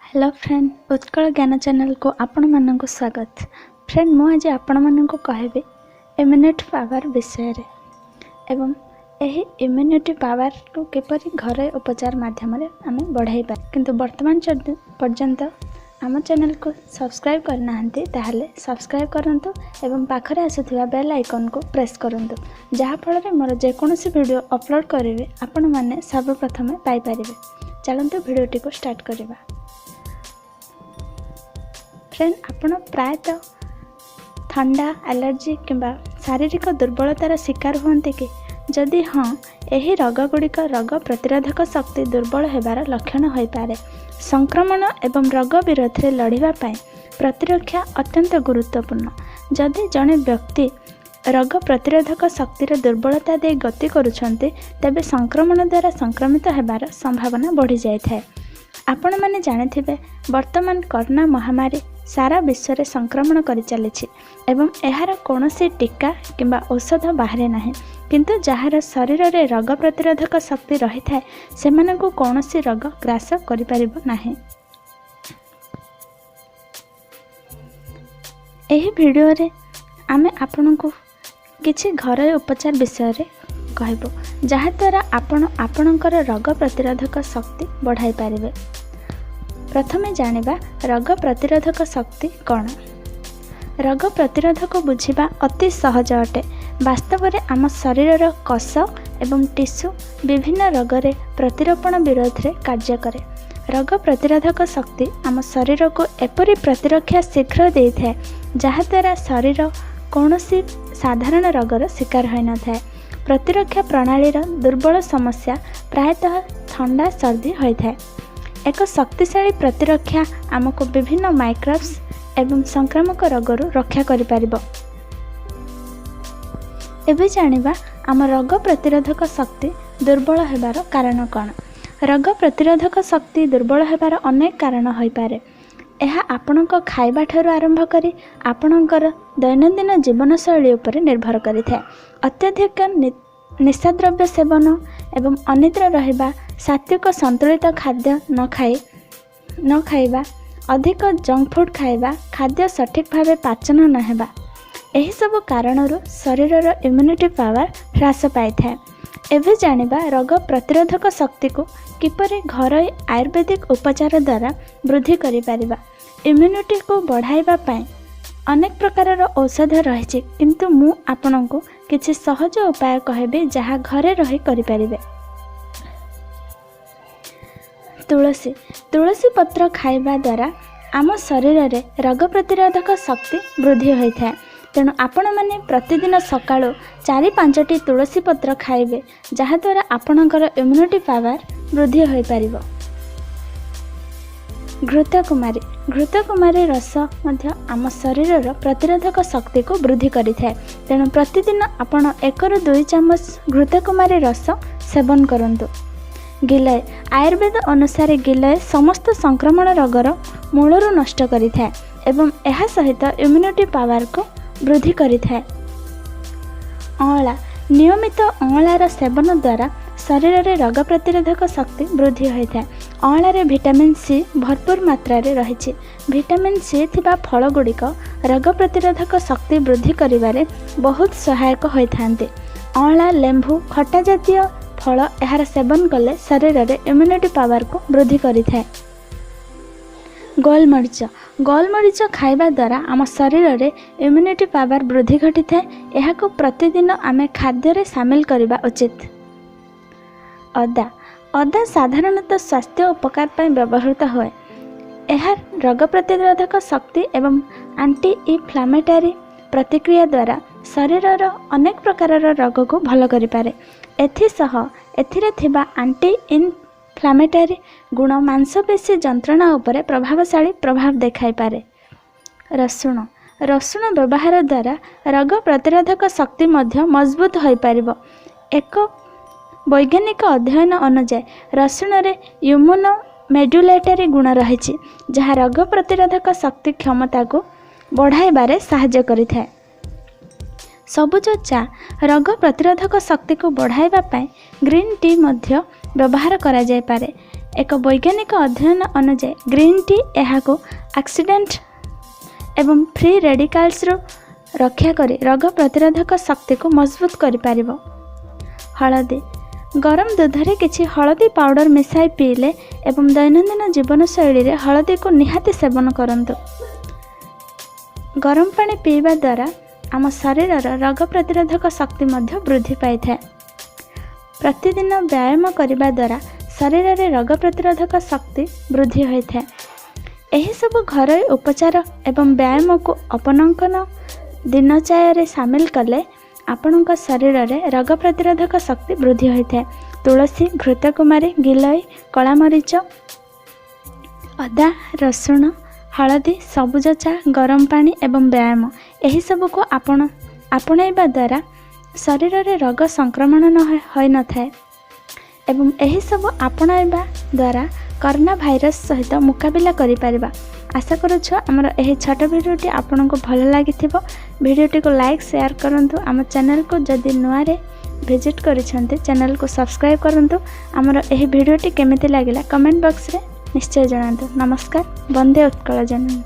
Hello friend, Utkal ज्ञान channel को आपण मानक स्वागत। फ्रेंड, मु आज आपण मानक कहबी इम्यूनिटी पावर विषय रे एवं एही इम्यूनिटी पावर को किपरि घरे उपचार माध्यम रे आमे बढ़ाई पा किंतु वर्तमान पर्यंत आम चैनल को सब्सक्राइब करना ताहले सब्सक्राइब करंतु एवं पाखरे आसुथिबा बेल आइकन को प्रेस करंतु जहा फल रे मोर जे कोनोसी वीडियो अपलोड करिवे आपण माने सर्वप्रथम पाई परिबे। चलंतु वीडियोटी को स्टार्ट करिबा। फ्रेंड, आपण प्रायतः ठंडा एलर्जी किंबा शारीरिक दुर्बलतार शिकार होते कि जदि हाँ, यही रोगगुड़िक रोग प्रतिरोधक शक्ति दुर्बल होबार लक्षण हो पारे। संक्रमण एवं रोग विरोध में लड़िबा पाई प्रतिरक्षा अत्यंत गुरुत्वपूर्ण। जदि जड़े व्यक्ति रोग प्रतिरोधक शक्तिर दुर्बलता दे गति करुछन्ते तेबे संक्रमण द्वारा संक्रमित होबार संभावना बढ़ी जाए। आपण माने जानिथिबे वर्तमान कोरोना महामारी सारा विश्व रे संक्रमण करि चलिछि एवं एहार कोनोसी टीका किंबा औषध बाहरे नाही, किंतु जहार शरीर रे रोग प्रतिरोधक शक्ति रही थाए सेमानकु कोनोसी रोग ग्रास करि परिबो नाही। एही वीडियो रे आमे आपनकु किछि घरोई उपचार विषय रे कहबो जहा द्वारा आपण आपणकर रोग प्रतिरोधक शक्ति बढ़ाई पारिबे। प्रथमे जानिबा रोग प्रतिरोधक शक्ति कौन। रोग प्रतिरोधक बुझिबा अति सहज अटे। वास्तव में आम शरीर कोष एवं टिश्यू विभिन्न रोग रे प्रतिरोपण विरोध रे कार्य करे। रोग प्रतिरोधक शक्ति आम शरीर को एपरी प्रतिरक्षा शीघ्र दे थाए जहा द्वारा शरीर कौनसी साधारण रोगर शिकार होई न थाए। प्रतिरक्षा प्रणाली दुर्बल समस्या प्रायतः ठंडा सर्दी होता है। एक शक्तिशाली प्रतिरक्षा आमको विभिन्न माइक्रोब्स एवं संक्रामक रोगरू रक्षा करि परिबो। एबे जानिबा आम रोग प्रतिरोधक शक्ति दुर्बल हेबार कारण कौन। रोग प्रतिरोधक शक्ति दुर्बल हेबार अनेक कारण होई पारे। यह आपणक खाइबा ठारू आरंभ करी आपणकर दैनंदिन जीवनशैली उपर निर्भर करिଥାଏ। अत्यधिक निशाद्रव्य सेवन एवं अनिद्रा रहिबा, सात्विक संतुलित खाद्य न खाइबा, अधिक जंक फूड खाइबा, खाद्य सठिक भावे पाचन न हेबा, एही सब कारणरू शरीरर इम्यूनिटी पावर ह्रास पाई थाए। एबे जानिबा रोग प्रतिरोधक शक्ति को किपरि घरोई आयुर्वेदिक उपचार द्वारा वृद्धि करि परिबा। इम्यूनिटी को बढ़ाइबा पाई अनेक प्रकार औषध रही, किंतु मु आपनको किछि सहज उपाय कहबे जहा घरे रही करि परिबे। तुलसी पत्र खाइबा द्वारा आम शरीर रे रोग प्रतिरोधक शक्ति वृद्धि होइଥାଏ। तेणु आपण माने प्रतिदिन सकाळो 4-5टी तुलसी पत्र खाइबे जहा द्वारा आपणकर इम्यूनिटी पावर वृद्धि होई परिबो। घृतकुमारी रस मध्य आम शरीर प्रतिरोधक शक्ति को वृद्धि करिଥାଏ। तेणु प्रतिदिन आपण 1-2 चम्मच घृतकुमारी रस सेवन करंतु। गिलय आयुर्वेद अनुसार गिलय समस्त संक्रमण रोगर मूलरू नष्ट करिଥାଏ एवं एहा सहित इम्यूनिटी पावर को वृद्धि करिଥାଏ। अँला नियमित अँलार सेवन द्वारा शरीर रे रोग प्रतिरोधक शक्ति वृद्धि होता है। अँलारे विटामिन सी भरपूर मात्रा रे रही। विटामिन सी थिबा फल गुड़िक रोग प्रतिरोधक शक्ति वृद्धि करिबारे बहुत सहायक होइथान्ते। अँला, लेंबू, खट्टा जातीय फल एहार सेवन कले शरीर रे इम्यूनिटी पावर को वृद्धि करिଥାଏ। गोलमरीच खाइबा द्वारा आम शरीर रे इम्यूनिटी पावर वृद्धि घटी है। यह प्रतिदिन आमे खाद्य रे शामिल करबा उचित। अदा साधारणतः स्वास्थ्य उपकार पर व्यवहृत हुए। यह रोग प्रतिरोधक शक्ति एवं एंटी इन्फ्लेमेटरी प्रतिक्रिया द्वारा शरीरर अनेक प्रकार रोग को भल करिपारे। एथिरे थिबा एंटी इन्फ्लेमेटरी गुण मांसपेशी जंत्रणा उपरे प्रभावशाली प्रभाव देखाई पारे। रसुण व्यवहार द्वारा रोग प्रतिरोधक शक्ति मध्य मजबूत होई पारिबो। एक वैज्ञानिक अध्ययन अनुसार रसुण रे इम्यूनो मेडुलेटरी गुण रही, जहाँ रोग प्रतिरोधक शक्ति क्षमता को बढ़ाइबारे सहायता करिଥାଏ। सबुज चा रोग प्रतिरोधक शक्ति को बढ़ाइबा पाई ग्रीन टी मध्य व्यवहार करा जाय पारे। एक वैज्ञानिक अध्ययन अनुसार ग्रीन टी एहाको एक्सीडेंट एवं फ्री रेडिकल्स रक्षा करी रोग प्रतिरोधक शक्ति को मजबूत करि पारिबो। हळदी गरम दूधरे किछि हळदी पाउडर मिसाई पीले एवं दैनंदिन जीवनशैली रे हळदी को निहाती सेवन करंतु। गरम पानी पीवा द्वारा आम शरीर रोग प्रतिरोधक शक्ति मध्य वृद्धि पाई थाए। प्रतिदिन व्यायाम करने द्वारा शरीर में रोग प्रतिरोधक शक्ति वृद्धि होता है। यही सब घरोई उपचार एवं व्यायाम को अपनांकन दिनचर्या सामिल कले आपणक शरीर में रोग प्रतिरोधक शक्ति वृद्धि होता है। तुलसी, घृतकुमारी, गिलई, कलामरीच, अदा, रसुण, हळदी, सबुज चा, गरम पानी एवं व्यायाम यही सब को आपणैबा द्वारा शरीर में रोग संक्रमण होई न थाए एवं यही सब आपणैबा द्वारा कोरोना भाइरस सहित मुकाबिला करि पारिबा। आशा करुछु हमर एही छोट वीडियोटी आपनको भल लागिथिबो। वीडियोटी को लाइक शेयर करंतु। आम चैनल को जदि नुआरे विजिट करिसंते चैनल को सब्सक्राइब करंतु। हमर एही वीडियोटी केमिति लागिला कमेंट बॉक्स रे निश्चय जणांतु। नमस्कार। वंदे उत्कल जननी।